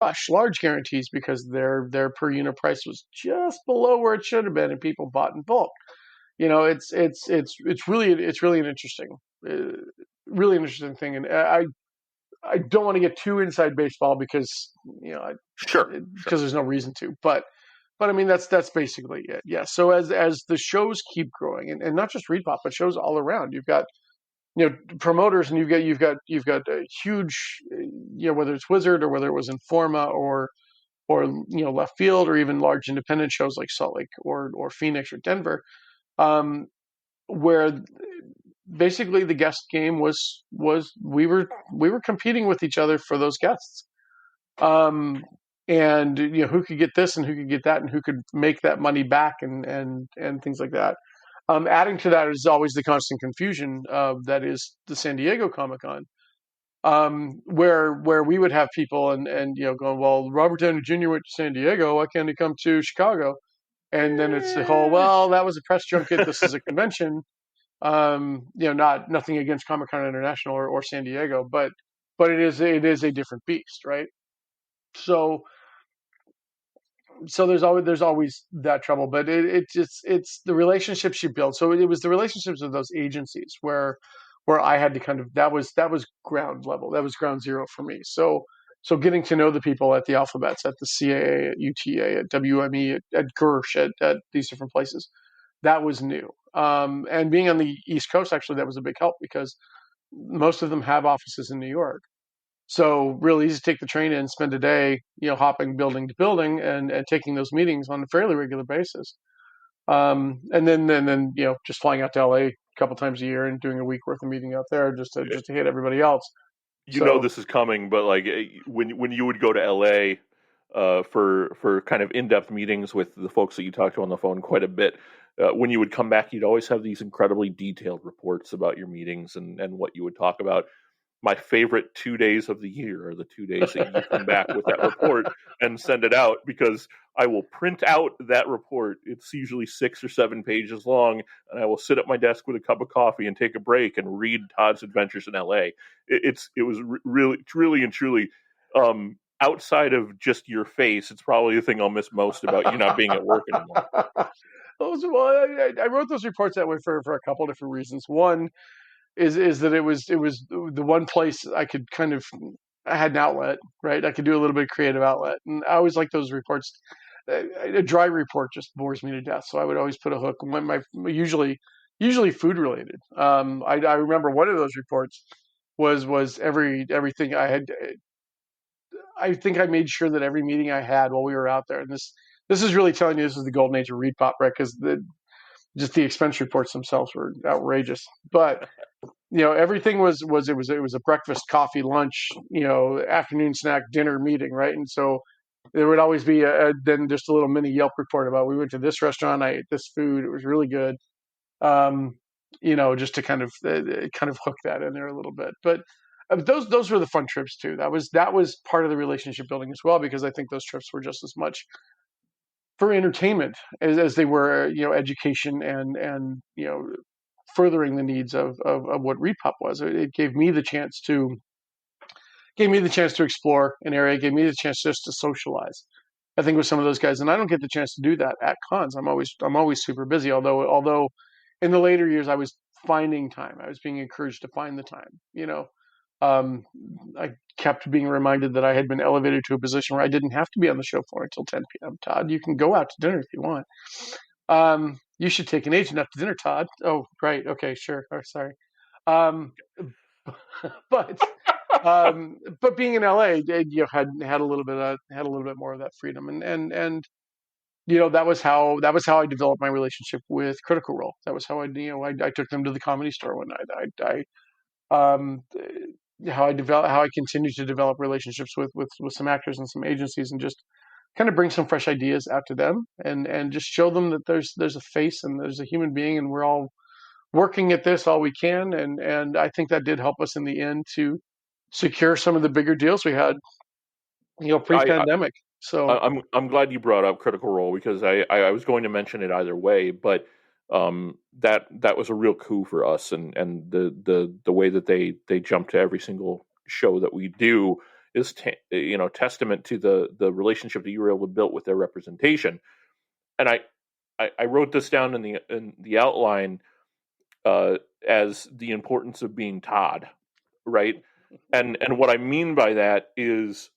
gosh, large guarantees because their per unit price was just below where it should have been, and people bought in bulk. It's really an interesting, uh, really interesting thing, and I don't want to get too inside baseball because Sure. because there's no reason to, but I mean that's basically it. Yeah. So as the shows keep growing, and not just Reed Pop, but shows all around, you've got promoters, and you've got a huge whether it's Wizard or whether it was Informa or Left Field or even large independent shows like Salt Lake or Phoenix or Denver, um, where basically the guest game was we were competing with each other for those guests. Um, and who could get this and who could get that and who could make that money back and things like that. Adding to that is always the constant confusion that is the San Diego Comic Con, where we would have people and going, well, Robert Downey Jr. went to San Diego, why can't he come to Chicago? And then it's the whole, well, that was a press junket, this is a convention. Not nothing against Comic Con International or San Diego, but it is a different beast, right? So there's always that trouble, but it's the relationships you build. So it was the relationships with those agencies where I had to kind of that was ground level, that was ground zero for me. So getting to know the people at the Alphabets, at the CAA, at UTA, at WME, at Gersh, at these different places, that was new. And being on the East Coast, actually, that was a big help because most of them have offices in New York. So really easy to take the train in, spend a day, hopping building to building and taking those meetings on a fairly regular basis. And then just flying out to LA a couple times a year and doing a week worth of meeting out there just to hit everybody else. So This is coming, but like when you would go to LA for kind of in-depth meetings with the folks that you talk to on the phone quite a bit, when you would come back, you'd always have these incredibly detailed reports about your meetings and what you would talk about. My favorite 2 days of the year are the 2 days that you come back with that report and send it out, because I will print out that report. It's usually 6 or 7 pages long, and I will sit at my desk with a cup of coffee and take a break and read Todd's Adventures in LA. It was really, truly and truly, outside of just your face, it's probably the thing I'll miss most about you not being at work anymore. I wrote those reports that way for a couple different reasons. One is that it was the one place I had an outlet, right? I could do a little bit of creative outlet, and I always like those reports. A dry report just bores me to death, so I would always put a hook. Usually food related. I remember one of those reports was everything I had. I think I made sure that every meeting I had while we were out there, and this is really telling you this is the golden age of Reed Pop, right? Because just the expense reports themselves were outrageous, but everything was a breakfast, coffee, lunch, afternoon snack, dinner, meeting, right? And so there would always be then just a little mini Yelp report about, we went to this restaurant, I ate this food, it was really good. um just to kind of hook that in there a little bit. But those were the fun trips too. That was part of the relationship building as well, because I think those trips were just as much for entertainment as they were education and furthering the needs of what Repop was. It gave me the chance to explore an area, gave me the chance just to socialize, I think, with some of those guys. And I don't get the chance to do that at cons. I'm always super busy. Although in the later years I was finding time. I was being encouraged to find the time. Um, I kept being reminded that I had been elevated to a position where I didn't have to be on the show floor until 10 p.m. Todd, you can go out to dinner if you want. You should take an agent out to dinner, Todd. Oh, right. Okay, sure. Oh, sorry. Um, but but being in LA, had a little bit more of that freedom, and that was how I developed my relationship with Critical Role. That was how I took them to the Comedy Store one night. How I continue to develop relationships with some actors and some agencies, and just kind of bring some fresh ideas out to them, and just show them that there's a face and there's a human being, and we're all working at this all we can. And I think that did help us in the end to secure some of the bigger deals we had, pre-pandemic. So I'm glad you brought up Critical Role, because I was going to mention it either way, but that was a real coup for us, and the way that they jump to every single show that we do is testament to the relationship that you were able to build with their representation. And I wrote this down in the outline as the importance of being Todd, right? And what I mean by that is,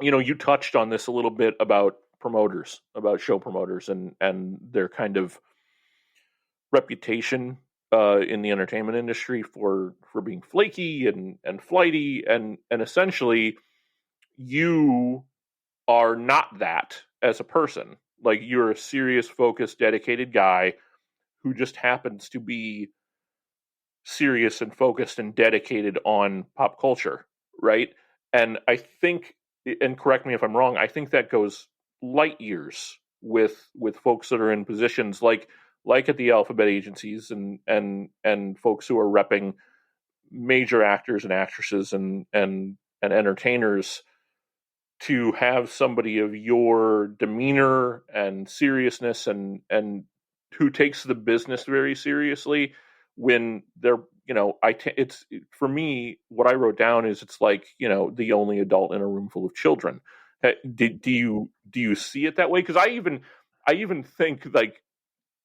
you touched on this a little bit about promoters, about show promoters, and their kind of reputation in the entertainment industry for being flaky and flighty, and essentially you are not that as a person. Like, you're a serious, focused, dedicated guy who just happens to be serious and focused and dedicated on pop culture, right? And I think, and correct me if I'm wrong, I think that goes light years with folks that are in positions like at the alphabet agencies and folks who are repping major actors and actresses and entertainers, to have somebody of your demeanor and seriousness and who takes the business very seriously when they're it's for me, what I wrote down is, it's like, the only adult in a room full of children. Do you see it that way? Because I even think, like,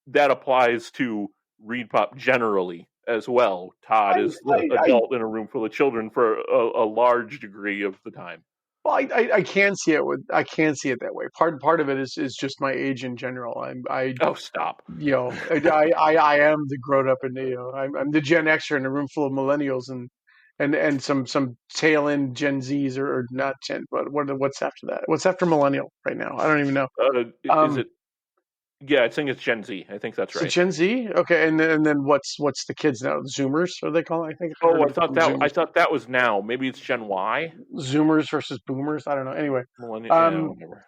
that applies to Reed Pop generally as well. Todd I, is the I adult in a room full of children for a large degree of the time. well, I can see it I can see it that way. Part of it is just my age in general. Oh, stop. I am the grown up, and I'm the Gen Xer in a room full of millennials and some tail end Gen Zs, or not Gen, but what's after that? What's after millennial right now? I don't even know. Is Um, it? Yeah, I think it's Gen Z. I think that's so right. Gen Z, okay, and then what's the kids now? Zoomers, are they call it? I think I've heard Oh, of I Zoomers. thought that was now. Maybe it's Gen Y. Zoomers versus Boomers. I don't know. Anyway, Millennial. Yeah, um, whatever.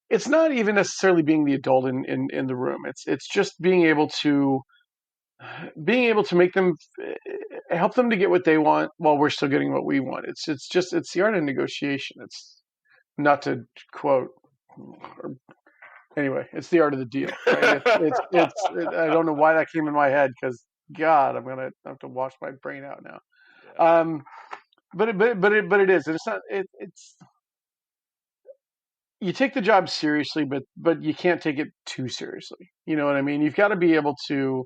it's not even necessarily being the adult in the room. It's just being able to make them, help them to get what they want while we're still getting what we want. It's the art of negotiation. It's not to quote, or, anyway, it's the art of the deal, right? I don't know why that came in my head, because God, I'm gonna have to wash my brain out now. Yeah. Um, but it is. It's not. It's you take the job seriously, but you can't take it too seriously. You know what I mean? You've got to be able to.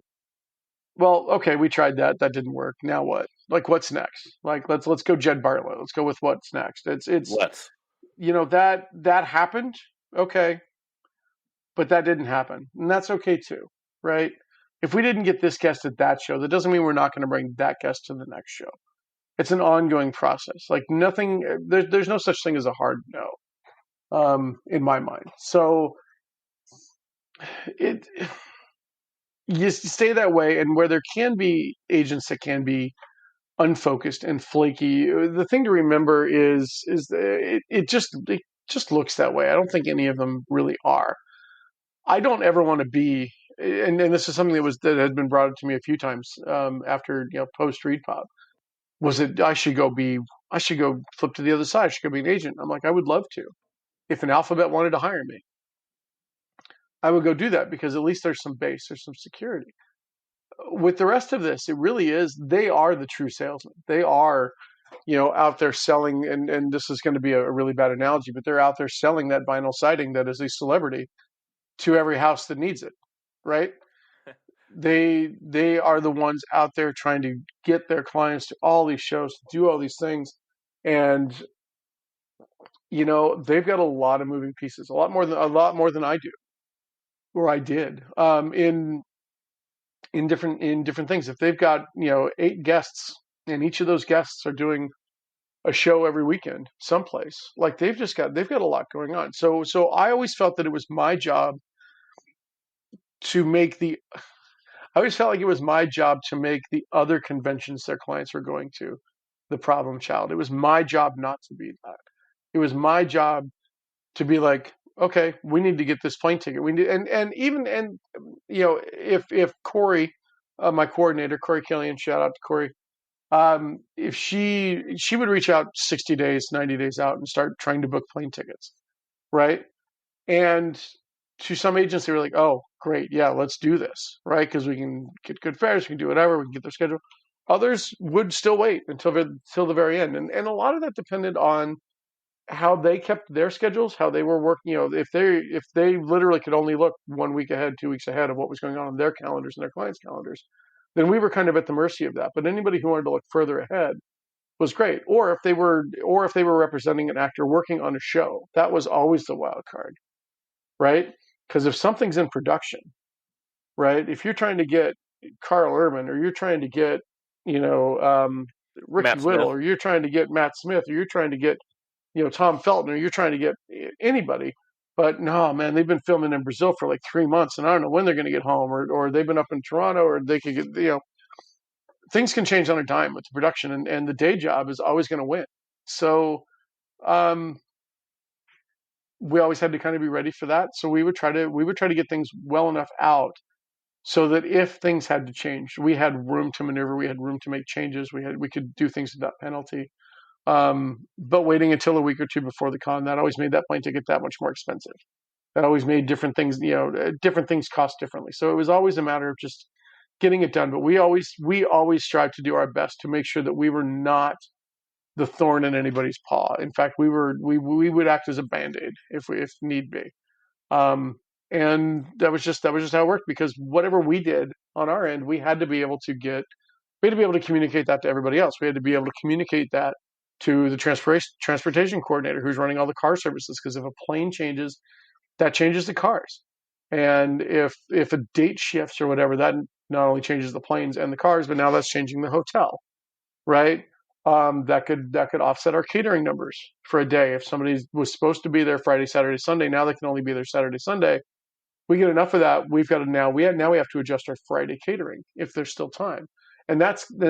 Well, okay, we tried that. That didn't work. Now what? Like, what's next? Like, let's go Jed Bartlet. Let's go with what's next. It's Let's. that happened. Okay, but that didn't happen, and that's okay too, right? If we didn't get this guest at that show, that doesn't mean we're not going to bring that guest to the next show. It's an ongoing process. Like, nothing. There's no such thing as a hard no, in my mind. So it you stay that way, and where there can be agents that can be unfocused and flaky, the thing to remember is it just looks that way. I don't think any of them really are. I don't ever want to be, and this is something that had been brought up to me a few times, after post Reed Pop, was it I should go flip to the other side. I should go be an agent. I'm like, I would love to. If an alphabet wanted to hire me, I would go do that, because at least there's some base, there's some security. With the rest of this, it really is, they are the true salesmen. They are, out there selling, and this is going to be a really bad analogy, but they're out there selling that vinyl siding that is a celebrity to every house that needs it, right? They are the ones out there trying to get their clients to all these shows, to do all these things, and they've got a lot of moving pieces, a lot more than I do, or I did, in different things. If they've got 8 guests, and each of those guests are doing a show every weekend someplace, like, they've got a lot going on. So I always felt that it was my job to make the I always felt like it was my job to make the other conventions their clients were going to the problem child. It was my job not to be that. It was my job to be like, okay, we need to get this plane ticket. We need, and even, and if Corey, my coordinator, Corey Killian, shout out to Corey. If she would reach out 60 days, 90 days out, and start trying to book plane tickets, right? And to some agents, they were like, "Oh, great, yeah, let's do this, right? Because we can get good fares, we can do whatever, we can get their schedule." Others would still wait until the very end, and a lot of that depended on how they kept their schedules, how they were working. If they literally could only look 1 week ahead, 2 weeks ahead of what was going on their calendars and their clients' calendars, then we were kind of at the mercy of that. But anybody who wanted to look further ahead was great. Or if they were representing an actor working on a show, that was always the wild card, right? Because if something's in production, right? If you're trying to get Carl Urban, or you're trying to get, you know, Ricky Matt Whittle, Smith. or you're trying to get Matt Smith, or you're trying to get, Tom Felton, or you're trying to get anybody. But no, man, they've been filming in Brazil for like 3 months, and I don't know when they're going to get home, or they've been up in Toronto, or they could get, things can change on a dime with the production, and the day job is always going to win. So um, we always had to kind of be ready for that. So we would try to get things well enough out so that if things had to change, we had room to maneuver, we had room to make changes, we could do things without penalty. But waiting until a week or two before the con, that always made that plane ticket that much more expensive. That always made different things cost differently. So it was always a matter of just getting it done. But we always strive to do our best to make sure that we were not the thorn in anybody's paw. In fact, we would act as a band-aid if need be. Um, and that was just how it worked, because whatever we did on our end, we had to be able to communicate that to everybody else. We had to be able to communicate that to the transportation coordinator who's running all the car services, because if a plane changes, that changes the cars. And if a date shifts or whatever, that not only changes the planes and the cars, but now that's changing the hotel, right? That could offset our catering numbers for a day. If somebody was supposed to be there Friday, Saturday, Sunday, now they can only be there Saturday, Sunday. We get enough of that. We've got to now we have to adjust our Friday catering if there's still time. And that's a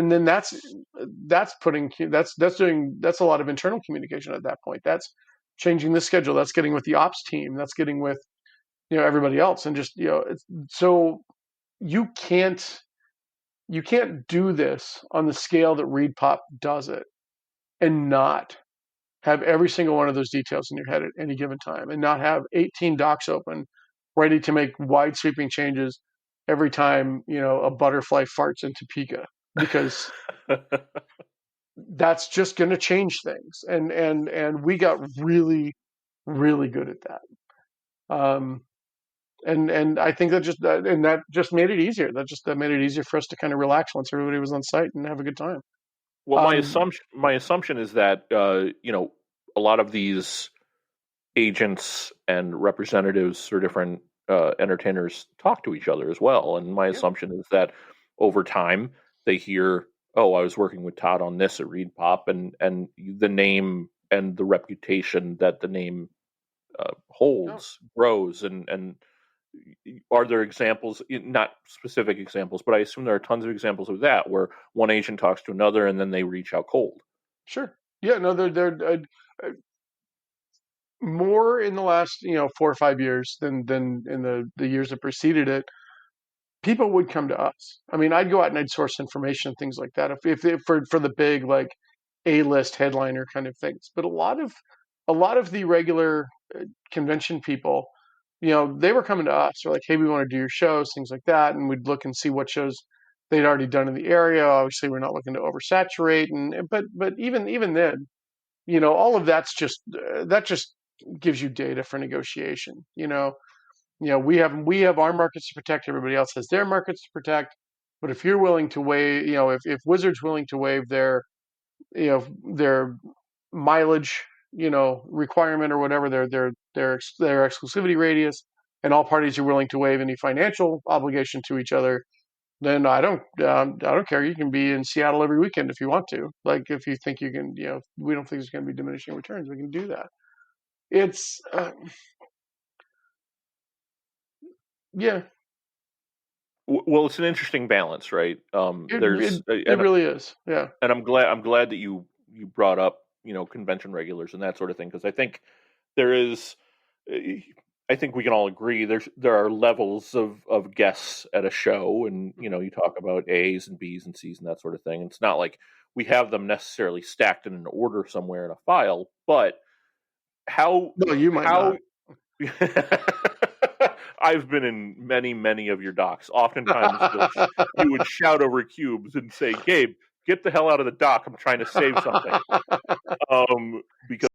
lot of internal communication at that point. That's changing the schedule. That's getting with the ops team. That's getting with everybody else, and just so you can't you can't do this on the scale that Reed Pop does it and not have every single one of those details in your head at any given time, and not have 18 docs open ready to make wide sweeping changes every time a butterfly farts in Topeka, because that's just going to change things. And we got really, really good at that. And I think that just made it easier. That made it easier for us to kind of relax once everybody was on site and have a good time. Well, my Um, assumption is that a lot of these agents and representatives or different entertainers talk to each other as well. And my yeah, assumption is that over time they hear, "Oh, I was working with Todd on this at Reed Pop," and the name and the reputation that the name no, holds grows. And are there examples, not specific examples, but I assume there are tons of examples of that where one agent talks to another and then they reach out cold. sure, yeah, no, they're more in the last 4 or 5 years than in the years that preceded it. People would come to us. I mean, I'd go out and I'd source information and things like that if for the big, like, A-list headliner kind of things. But a lot of the regular convention people, they were coming to us. They're like, "Hey, we want to do your shows," things like that, and we'd look and see what shows they'd already done in the area. Obviously, we're not looking to oversaturate, but even then, all of that just gives you data for negotiation. We have our markets to protect. Everybody else has their markets to protect. But if you're willing to waive, if Wizard's willing to waive their mileage, requirement, or whatever, their exclusivity radius, and all parties are willing to waive any financial obligation to each other, then I don't care. You can be in Seattle every weekend if you want to. Like, if you think you can, we don't think there's going to be diminishing returns. We can do that. It's yeah, Well, it's an interesting balance, right? it There's it, it really is. Yeah. and I'm glad that you brought up convention regulars and that sort of thing, because I think there is I think we can all agree there are levels of guests at a show, and you talk about A's and B's and C's and that sort of thing. It's not like we have them necessarily stacked in an order somewhere in a file, but how No, you might how not. I've been in many of your docs. Oftentimes you would shout over cubes and say, "Gabe, get the hell out of the dock. I'm trying to save something. Because